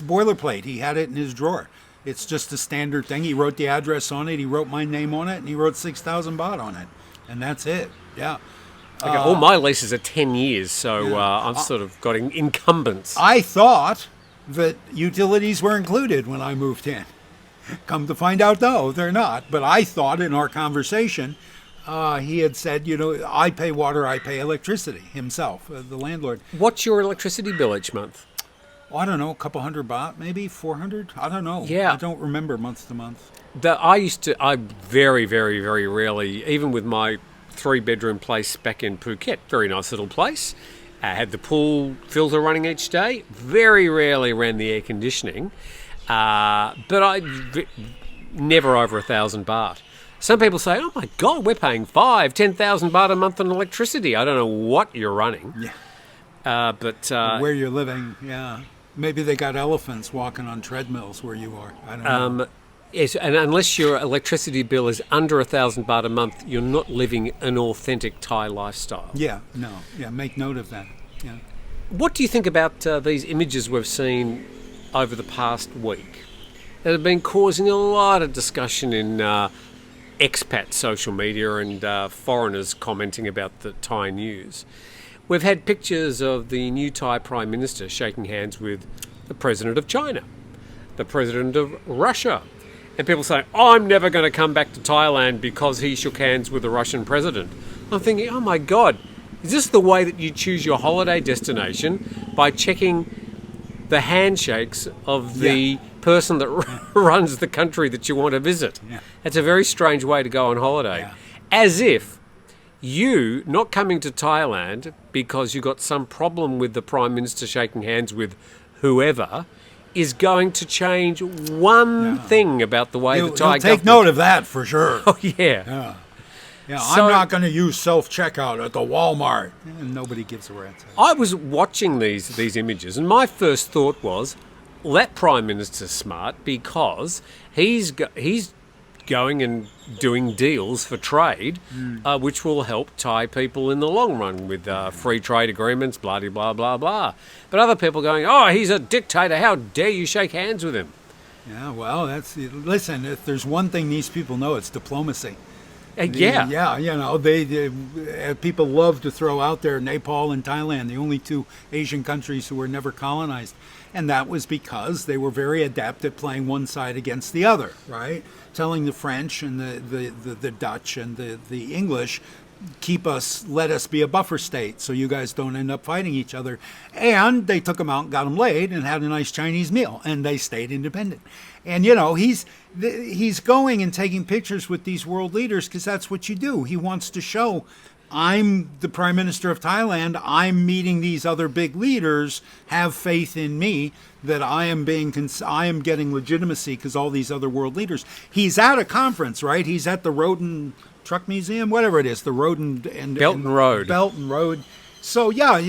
boilerplate. He had it in his drawer. It's just a standard thing. He wrote the address on it. He wrote my name on it, and he wrote 6,000 baht on it, and that's it. Yeah. Okay, all my leases are 10 years, so I've sort of got incumbents. I thought that utilities were included when I moved in. Come to find out, though, they're not. But I thought in our conversation, he had said, I pay water, I pay electricity himself, the landlord. What's your electricity bill each month? I don't know, a couple hundred baht, maybe 400. I don't know. Yeah, I don't remember month to month. I very, very, very rarely, even with my 3-bedroom place back in Phuket, very nice little place. I had the pool filter running each day. Very rarely ran the air conditioning, but I never over 1,000 baht. Some people say, "Oh my God, we're paying 10,000 baht a month on electricity." I don't know what you're running. Yeah. But where you're living, yeah. Maybe they got elephants walking on treadmills where you are. I don't know. Yes, and unless your electricity bill is under 1,000 baht a month, you're not living an authentic Thai lifestyle. Yeah, no. Yeah, make note of that. Yeah. What do you think about these images we've seen over the past week that have been causing a lot of discussion in expat social media and foreigners commenting about the Thai news? We've had pictures of the new Thai Prime Minister shaking hands with the President of China, the President of Russia, and people saying, I'm never going to come back to Thailand because he shook hands with the Russian President. I'm thinking, oh my God, is this the way that you choose your holiday destination, by checking the handshakes of the person that runs the country that you want to visit? Yeah. It's a very strange way to go on holiday. Yeah. As if you not coming to Thailand because you got some problem with the Prime Minister shaking hands with whoever is going to change one thing about the way the Thai government... Take note of that for sure. Oh, yeah. Yeah, So- I'm not going to use self-checkout at the Walmart. And nobody gives a rat's ass. I was watching these images, and my first thought was, well, that Prime Minister's smart because he's going and doing deals for trade, which will help Thai people in the long run with free trade agreements, blah, blah, blah, blah, blah. But other people going, oh, he's a dictator. How dare you shake hands with him? Yeah, well, listen, if there's one thing these people know, it's diplomacy. Yeah. Yeah, they people love to throw out there Nepal and Thailand, the only two Asian countries who were never colonized. And that was because they were very adept at playing one side against the other, right? Telling the French and the Dutch and the English, let us be a buffer state so you guys don't end up fighting each other. And they took them out and got them laid and had a nice Chinese meal, and they stayed independent. And, he's going and taking pictures with these world leaders because that's what you do. He wants to show, I'm the Prime Minister of Thailand. I'm meeting these other big leaders. Have faith in me that I am getting legitimacy because all these other world leaders. He's at a conference, right? He's at the Road and Truck Museum, whatever it is, the Road and Belt and Road. Belt and Road. So yeah,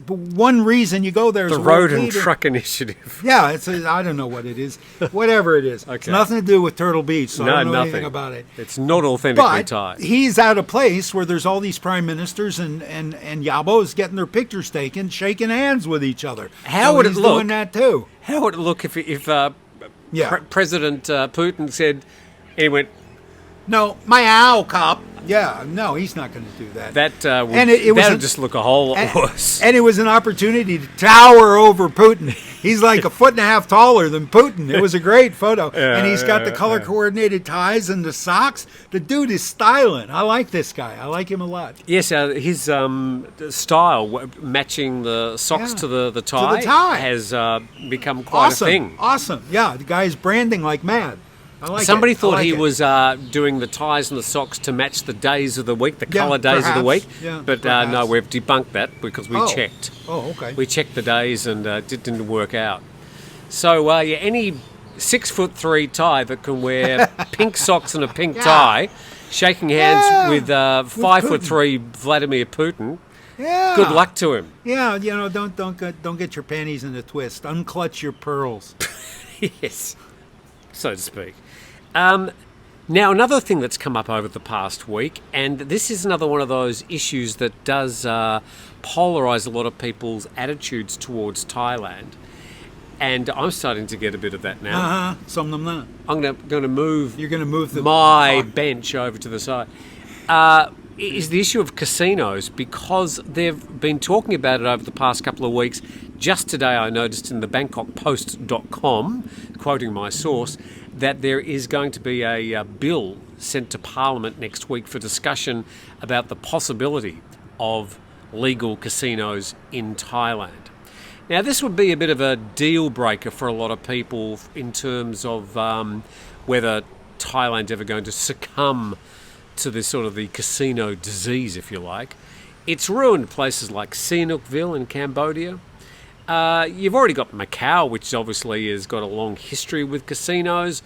one reason you go there is The Road and Truck Initiative. Yeah, I don't know what it is, whatever it is. Okay. It's nothing to do with Turtle Beach, so I don't know nothing anything about it. It's not authentically But Thai. he's at a place where there's all these prime ministers and yabos getting their pictures taken, shaking hands with each other. How So would it he's look? doing that too. How would it look if Yeah. President Putin said, he went, No, my owl cop. Yeah, no, he's not going to do that. that would And it was that'd just look a whole lot worse. And it was an opportunity to tower over Putin. He's like a foot and a half taller than Putin. It was a great photo. And he's got the color coordinated ties and the socks. The dude is styling. I like this guy. I like him a lot. Yes, his style matching the socks Yeah. to the tie, has become quite Awesome. a thing. Awesome. Yeah, the guy's branding like mad. I like Somebody it. I thought like he it. was doing the ties and the socks to match the days of the week, the Yeah, colour days of the perhaps. week. Yeah, But no, perhaps. we've debunked that because we checked. Oh, okay. We checked the days and it didn't work out. So any 6'3" Thai that can wear pink socks and a pink tie, shaking hands Yeah, with 5'3" Vladimir Putin. Yeah. Good luck to him. Yeah, don't get your panties in a twist. Unclutch your pearls. Yes, so to speak. Now, another thing that's come up over the past week, and this is another one of those issues that does polarise a lot of people's attitudes towards Thailand, and I'm starting to get a bit of that now. Some of them not. I'm going to move. You're going to move my bench over to the side. Is the issue of casinos, because they've been talking about it over the past couple of weeks. Just today I noticed in the BangkokPost.com, quoting my source, that there is going to be a bill sent to Parliament next week for discussion about the possibility of legal casinos in Thailand. Now, this would be a bit of a deal breaker for a lot of people in terms of whether Thailand's ever going to succumb to this sort of the casino disease, if you like. It's ruined places like Sihanoukville in Cambodia. You've already got Macau, which obviously has got a long history with casinos.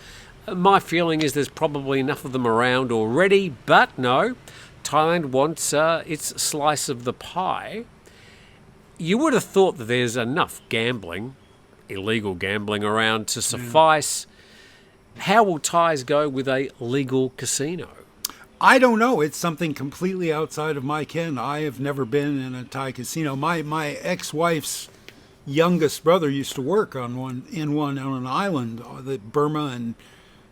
My feeling is there's probably enough of them around already, but no, Thailand wants its slice of the pie. You would have thought that there's enough gambling, illegal gambling around to suffice. How will Thais go with a legal casino? I don't know. It's something completely outside of my ken. I have never been in a Thai casino. My ex-wife's youngest brother used to work on one on an island, Burma and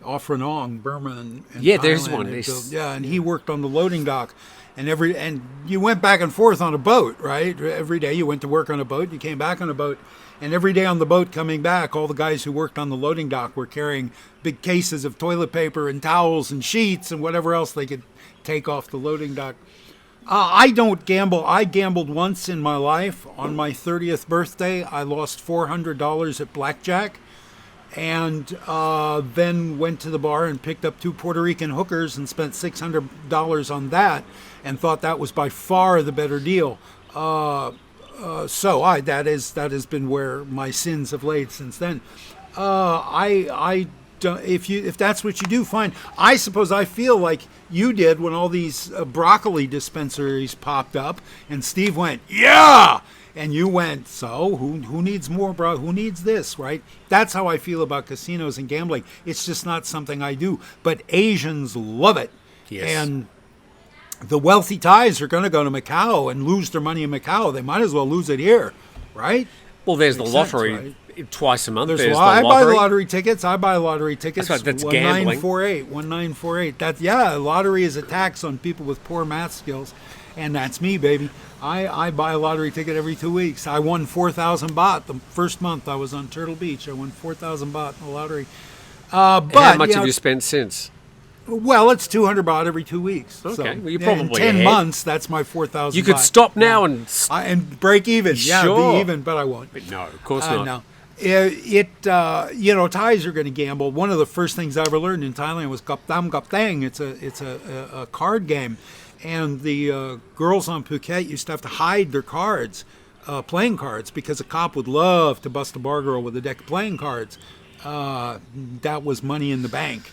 off Ranong, Burma and there's Thailand. one. And he worked on the loading dock, and you went back and forth on a boat, right? Every day you went to work on a boat, you came back on a boat, and every day on the boat coming back, all the guys who worked on the loading dock were carrying big cases of toilet paper and towels and sheets and whatever else they could take off the loading dock. I don't gamble. I gambled once in my life. On my 30th birthday, I lost $400 at blackjack, and then went to the bar and picked up 2 Puerto Rican hookers and spent $600 on that, and thought that was by far the better deal. That has been where my sins have laid since then. I if that's what you do, fine. I suppose I feel like you did when all these broccoli dispensaries popped up, and Steve went, yeah, and you went, so who needs more, bro? Who needs this, right? That's how I feel about casinos and gambling. It's just not something I do, but Asians love it. Yes. And the wealthy Thais are going to go to Macau and lose their money in Macau. They might as well lose it here, right? Well, there's Makes the lottery sense, right? twice a month. There's the I buy lottery. lottery tickets. That's right, that's 1948. Lottery is a tax on people with poor math skills, and that's me, baby. I buy a lottery ticket every 2 weeks. I won 4,000 baht the first month I was on Turtle Beach. I won 4,000 baht in the lottery. But How much have you spent since? Well, it's 200 baht every 2 weeks. Okay, so, well, you're in probably 10 ahead. months. That's my 4,000. You could baht. stop now and and break even. Yeah, Sure. be even, but I won't. But no, of course not. No. Thais are going to gamble. One of the first things I ever learned in Thailand was Gap Tam Gap Tang. It's a card game, and the girls on Phuket used to have to hide their cards, playing cards, because a cop would love to bust a bar girl with a deck of playing cards. That was money in the bank.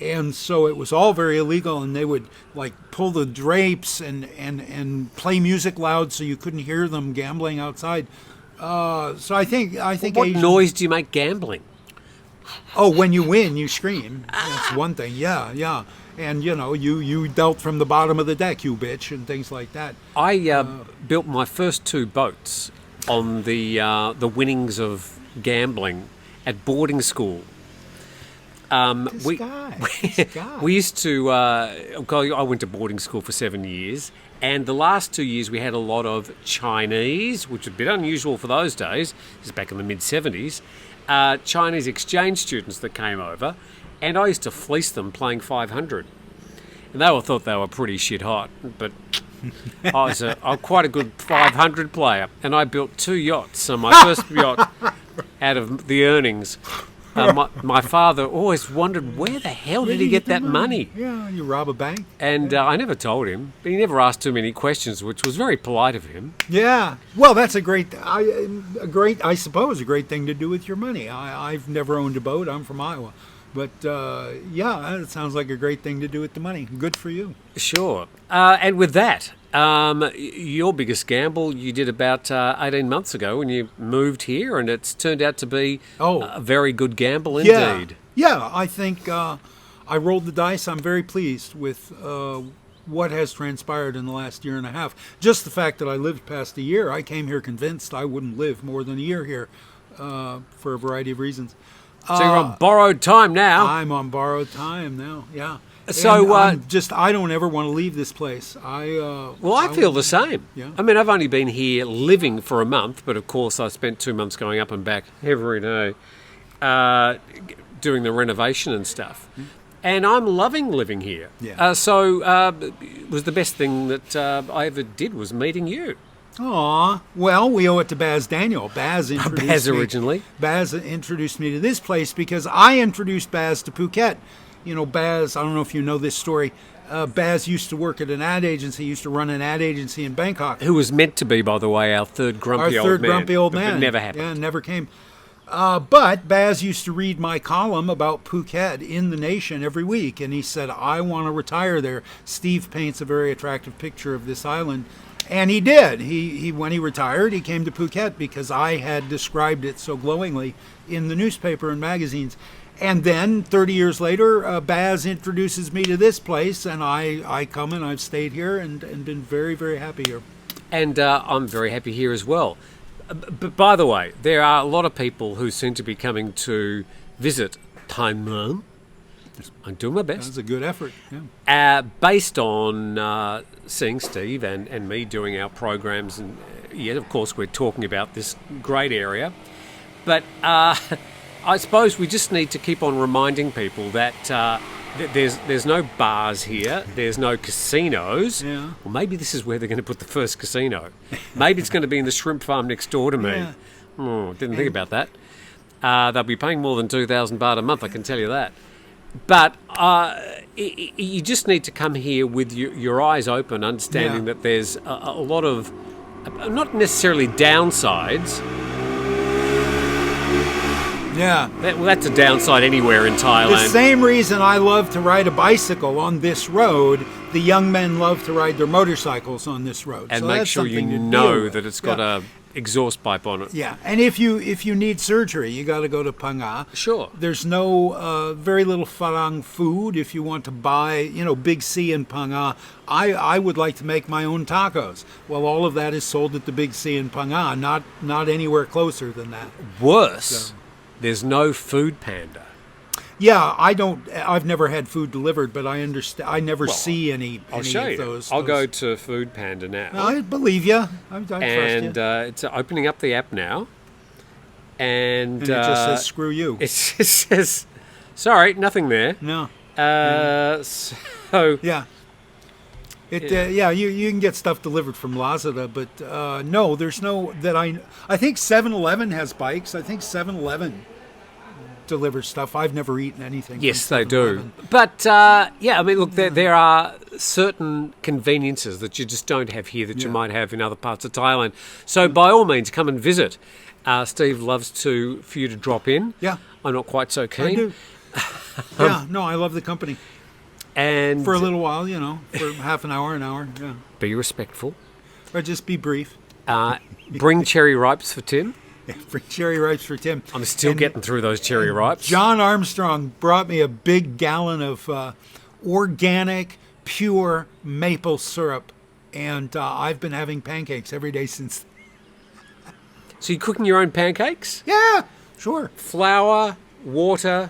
And so it was all very illegal, and they would like pull the drapes and play music loud so you couldn't hear them gambling outside. So I think What Asian- noise do you make gambling? Oh, when you win, you scream. That's one thing. Yeah. And you dealt from the bottom of the deck, you bitch, and things like that. I built my first two boats on the winnings of gambling at boarding school. This guy. We used to I went to boarding school for 7 years, and the last 2 years we had a lot of Chinese, which was a bit unusual for those days. This is back in the mid-70s. Chinese exchange students that came over, and I used to fleece them playing 500. And they all thought they were pretty shit hot, but I was quite a good 500 player, and I built 2 yachts. So my first yacht out of the earnings. My father always wondered, where the hell did he get that money? Yeah, you rob a bank. And I never told him. But he never asked too many questions, which was very polite of him. Yeah. Well, that's a great thing to do with your money. I've never owned a boat. I'm from Iowa. But, it sounds like a great thing to do with the money. Good for you. Sure. And with that, your biggest gamble you did about 18 months ago when you moved here, and it's turned out to be a very good gamble indeed. Yeah, I think I rolled the dice. I'm very pleased with what has transpired in the last year and a half. Just the fact that I lived past a year. I came here convinced I wouldn't live more than a year here for a variety of reasons. So you're on borrowed time now. I'm on borrowed time now, yeah. So I don't ever want to leave this place. I feel the same. Yeah. I mean, I've only been here living for a month, but of course I spent 2 months going up and back every day doing the renovation and stuff. And I'm loving living here. Yeah. It was the best thing that I ever did was meeting you. Aw, well, we owe it to Baz Daniel. Baz introduced me to this place because I introduced Baz to Phuket. Baz, I don't know if you know this story. Baz used to work at an ad agency, used to run an ad agency in Bangkok. Who was meant to be, by the way, our third grumpy old man. But it never happened. Yeah, never came. But Baz used to read my column about Phuket in The Nation every week, and he said, I want to retire there. Steve paints a very attractive picture of this island. And he did. He when he retired, he came to Phuket because I had described it so glowingly in the newspaper and magazines. And then 30 years later, Baz introduces me to this place, and I come and I've stayed here and been very, very happy here. And I'm very happy here as well. But by the way, there are a lot of people who seem to be coming to visit Thai Muang. I'm doing my best. That's a good effort. Yeah. Based on seeing Steve and me doing our programs, and of course we're talking about this great area. But I suppose we just need to keep on reminding people that there's no bars here, there's no casinos. Yeah. Well, maybe this is where they're going to put the first casino. Maybe it's going to be in the shrimp farm next door to me. Yeah. Didn't think about that. They'll be paying more than 2,000 baht a month, I can tell you that. But you just need to come here with your eyes open, understanding that there's a lot of, not necessarily downsides. Yeah. That's a downside anywhere in Thailand. The same reason I love to ride a bicycle on this road, the young men love to ride their motorcycles on this road. And so make that's sure you something to deal know with. that it's got a exhaust pipe on it. Yeah, and if you need surgery, you got to go to Phang. Sure. There's no very little Farang food. If you want to buy, Big C in Phang, I would like to make my own tacos. Well, all of that is sold at the Big C in Phang, not anywhere closer than that. Worse, there's no food panda. Yeah, I've never had food delivered, but I understand. I never see any I'll show you. those. I'll go to Food Panda now. I believe you. I trust And you. it's opening up the app now. And And it just says, screw you. It just says, sorry, nothing there. No. So, Yeah. You can get stuff delivered from Lazada, but no, there's no that I think 7-Eleven has bikes. I think 7-Eleven delivers stuff. I've never eaten anything. yes, from they do. 7-Eleven. But, I mean, look, there are certain conveniences that you just don't have here that you might have in other parts of Thailand. So, by all means, come and visit. Steve loves for you to drop in. Yeah. I'm not quite so keen. I do. Yeah, no, I love the company. And For a little while, for half an hour. Yeah. be respectful. Or just be brief. Bring cherry ripes for Tim. Yeah, for cherry ripes for Tim. I'm still And getting through those cherry ripes. John Armstrong brought me a big gallon of organic, pure maple syrup, and I've been having pancakes every day since. So you're cooking your own pancakes? Yeah, sure. Flour, water,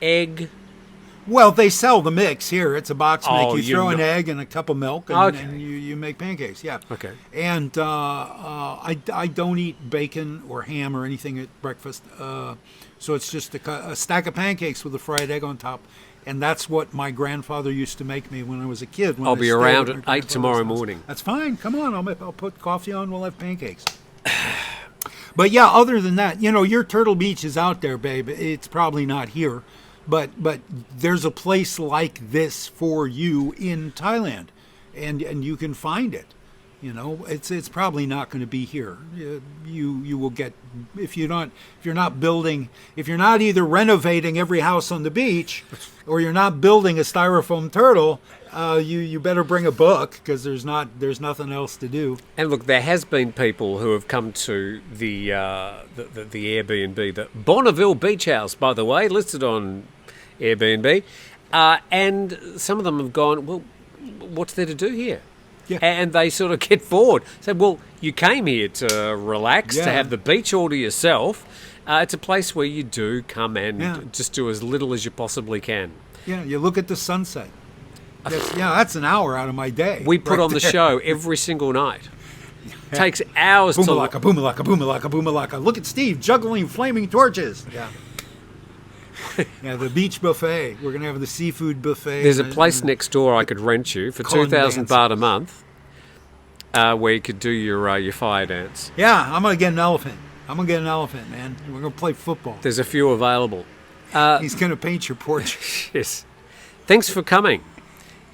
egg. Well, they sell the mix here. It's a box Oh, make. You throw an egg and a cup of milk, and you make pancakes. Yeah. Okay. And I don't eat bacon or ham or anything at breakfast, so it's just a stack of pancakes with a fried egg on top, and that's what my grandfather used to make me when I was a kid. When I'll I be stayed around my at 8 grandfather's tomorrow house. morning. That's fine. Come on, I'll put coffee on. We'll have pancakes. But yeah, other than that, your Turtle Beach is out there, babe. It's probably not here. But there's a place like this for you in Thailand, and you can find it. It's probably not going to be here. You will get if you're not either renovating every house on the beach, or you're not building a styrofoam turtle. You better bring a book, because there's nothing else to do. And look, there has been people who have come to the Airbnb, the Bonneville Beach House, by the way, listed on Airbnb, and some of them have gone, well, what's there to do here? Yeah. And they sort of get bored. Say, well, you came here to relax, to Yeah. have the beach all to yourself. It's a place where you do come and just do as little as you possibly can. Yeah, you look at the sunset. That's an hour out of my day. We put right on the there. show every single night. Takes hours Boomalaka, boomalaka, boomalaka, boomalaka. Look at Steve juggling flaming torches. Yeah. Yeah, the beach buffet. We're going to have the seafood buffet. There's a place next door I could rent you for Con 2,000 dances. baht a month, where you could do your fire dance. Yeah, I'm going to get an elephant. Man. We're going to play football. There's a few available. He's going to paint your porch. Yes. Thanks for coming.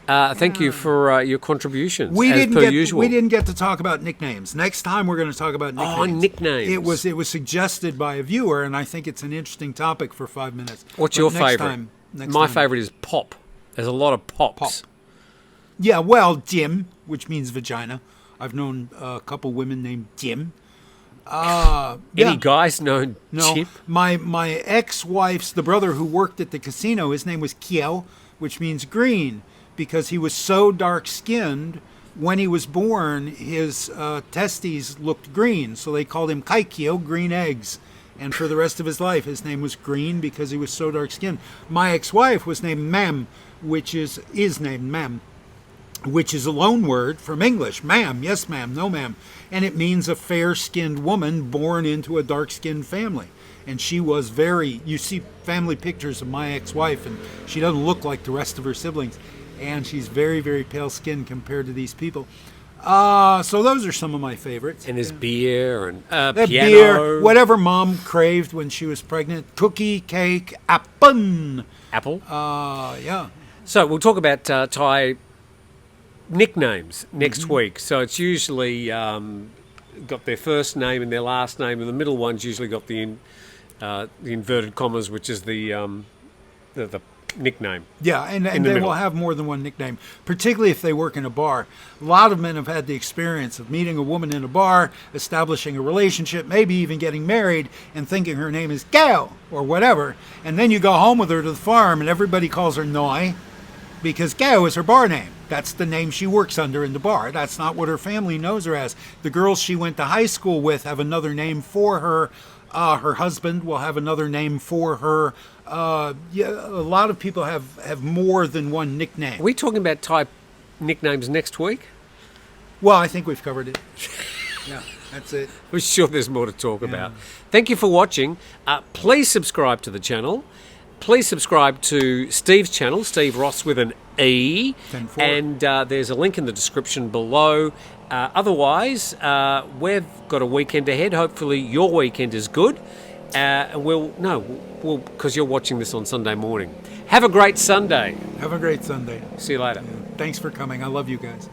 Thank you for your contributions, as per usual. We didn't get to talk about nicknames. Next time we're going to talk about nicknames. Oh, nicknames. It was suggested by a viewer, and I think it's an interesting topic for 5 minutes. What's But your next favourite? time- next My time. favourite is Pop. There's a lot of pops. Pop. Yeah, well, Jim, which means vagina. I've known a couple women named Jim. Any guys known No, Chip? my ex-wife's, the brother who worked at the casino, his name was Kiel, which means green, because he was so dark-skinned. When he was born, his testes looked green, so they called him Kaikio, green eggs. And for the rest of his life, his name was Green because he was so dark-skinned. My ex-wife was named Mam, which is named Mam, which is a loan word from English. Ma'am, yes ma'am, no ma'am. And it means a fair-skinned woman born into a dark-skinned family. And she was you see family pictures of my ex-wife, and she doesn't look like the rest of her siblings. And she's very, very pale-skinned compared to these people. So those are some of my favorites. And there's beer and That piano. beer, whatever mom craved when she was pregnant. Cookie, cake, apple. Apple. Yeah. So we'll talk about Thai nicknames next week. So it's usually got their first name and their last name, and the middle one's usually got the the inverted commas, which is the nickname. Yeah, and the they middle. will have more than one nickname, particularly if they work in a bar. A lot of men have had the experience of meeting a woman in a bar, establishing a relationship, maybe even getting married, and thinking her name is Gal or whatever. And then you go home with her to the farm, and everybody calls her Noi because Gal is her bar name. That's the name she works under in the bar. That's not what her family knows her as. The girls she went to high school with have another name for her. Her husband will have another name for her. Yeah, a lot of people have more than one nickname. Are we talking about Thai nicknames next week? Well, I think we've covered it. Yeah, that's it. We're sure there's more to talk about. Thank you for watching. Please subscribe to the channel. Please subscribe to Steve's channel, Steve Ross with an E. 10-4. And there's a link in the description below. Otherwise, we've got a weekend ahead. Hopefully your weekend is good. Because you're watching this on Sunday morning. Have a great Sunday. Have a great Sunday. See you later. Thanks for coming. I love you guys.